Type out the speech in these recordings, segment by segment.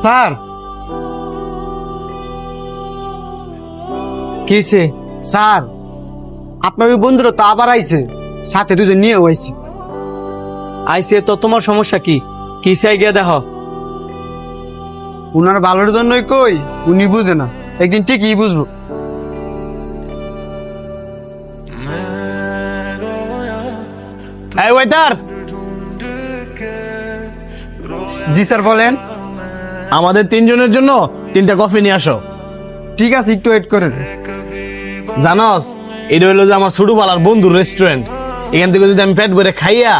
Sir কি হইছে? Sir আপনার ওই বন্ধুরা তো আবার আইছে, সাথে দুজন নিয়েও আইছে। আইসে তো তোমার সমস্যা কি? কি চাই গিয়া দেখো। উনার ভালোর জন্যই কই, উনি বুঝে না, একদিন ঠিকই বুঝবো। এই ওয়েটার। জি স্যার বলেন। আমাদের তিনজনের জন্য 3টা কফি নিয়ে আসো। ঠিক আছে, একটু ওয়েট করেন। জানোস, এটা হইলো যে আমার ছোটবেলার বন্ধুর রেস্টুরেন্ট। এখান থেকে যদি আমি পেট ভরে খাইয়া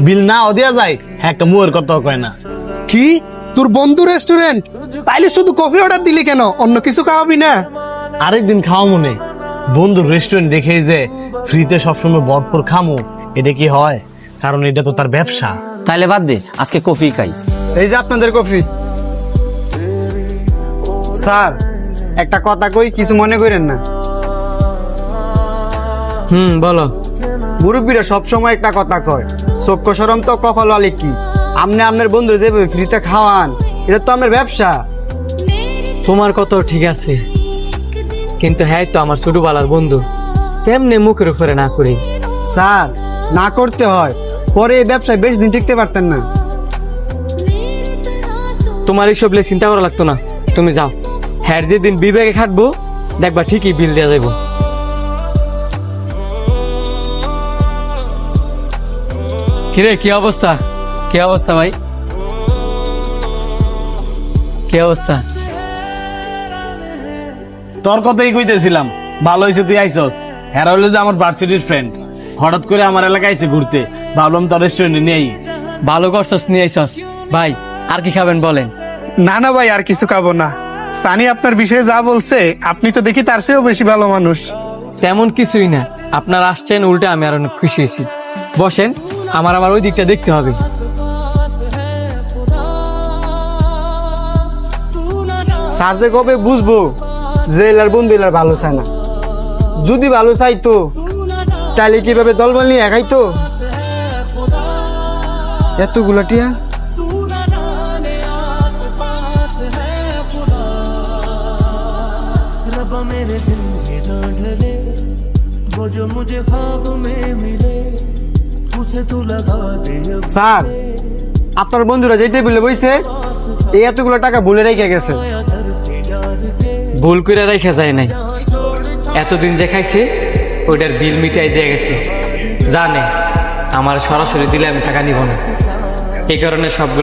বিল নাও দেওয়া যায়, হ্যাঁ একটা মুয়ের কথা কয় না। কি তোর বন্ধু রেস্টুরেন্ট? তাইলে শুধু কফি অর্ডার দিলি কেন? অন্য কিছু খাওয়াবি না? আরেকদিন খাওয়া মনে, বন্ধুর রেস্টুরেন্ট দেখেই যে ফ্রিতে সবসময় ভরপুর খামো, এটা কি হয়? কারণ এটা তো তার ব্যবসা। তাইলে বাদ দে, আজকে কফি খাই। এই যে আপনাদের কফি। স্যার একটা কথা কই, কিছু মনে করেন না। বলো। মুরব্বীরা সবসময় একটা কথা কয়, চক্ষু শরম তো কপাল আলী কি। আপনি আপনার বন্ধু দেবে ফ্রিতে খাওয়ান, এটা তো আমার ব্যবসা। তোমার কত ঠিক আছে, কিন্তু হ্যাঁ তো আমার ছোটবেলার বন্ধু, কেমনে মুখের উপরে না করি? স্যার না করতে হয়, পরে এই ব্যবসায় বেশ দিন টিকতে পারতেন না। তোমার এইসব নিয়ে চিন্তা করা লাগতো না, তুমি যাও। হ্যাঁ যেদিন বিবেকে খাটবো দেখবা ঠিকই বিল দেওয়া যাবো। কিরে কি অবস্থা? কি অবস্থা ভাই? কি অবস্থা? তোর কথাই কইতেছিলাম, ভালো হয়েছে তুই আইসস। হ্যাঁ হইলো যে আমার ভার্সিটির ফ্রেন্ড, হঠাৎ করে আমার এলাকায় আইছে ঘুরতে, ভাবলাম তোর রেস্টুরেন্টে নিয়েই। ভালো করছস, নিয়ে আইসস। ভাই আর কি খাবেন বলেন? না না ভাই, আর কিছু খাবো না। সানি আপনার বিষয়ে যা বলছে, আপনি তো দেখি তার চেয়েও বেশি ভালো মানুষ। তেমন কিছুই না, আপনারা আসছেন উল্টে আমি আর অনেক খুশি হয়েছি। বসেন, আমার আবার ওই দিকটা দেখতে হবে। স্যার যে কবে বুঝবো যে এলার বন্ধু এলার ভালো চায় না। যদি ভালো চাইতো তাহলে কিভাবে দলবল নিয়ে একাইতো এতগুলা টিয়া। স্যার আপনার বন্ধুরা যে টেবিলে বইছে, এই এতগুলো টাকা ভুলে রেখে গেছে। ভুল করে রেখে যায় নাই, এতদিন যে খাইছে ওইটার বিল মিটাই দিয়ে গেছে। জানে আমার সরাসরি দিলে আমি টাকা নিব না, এই কারণে সব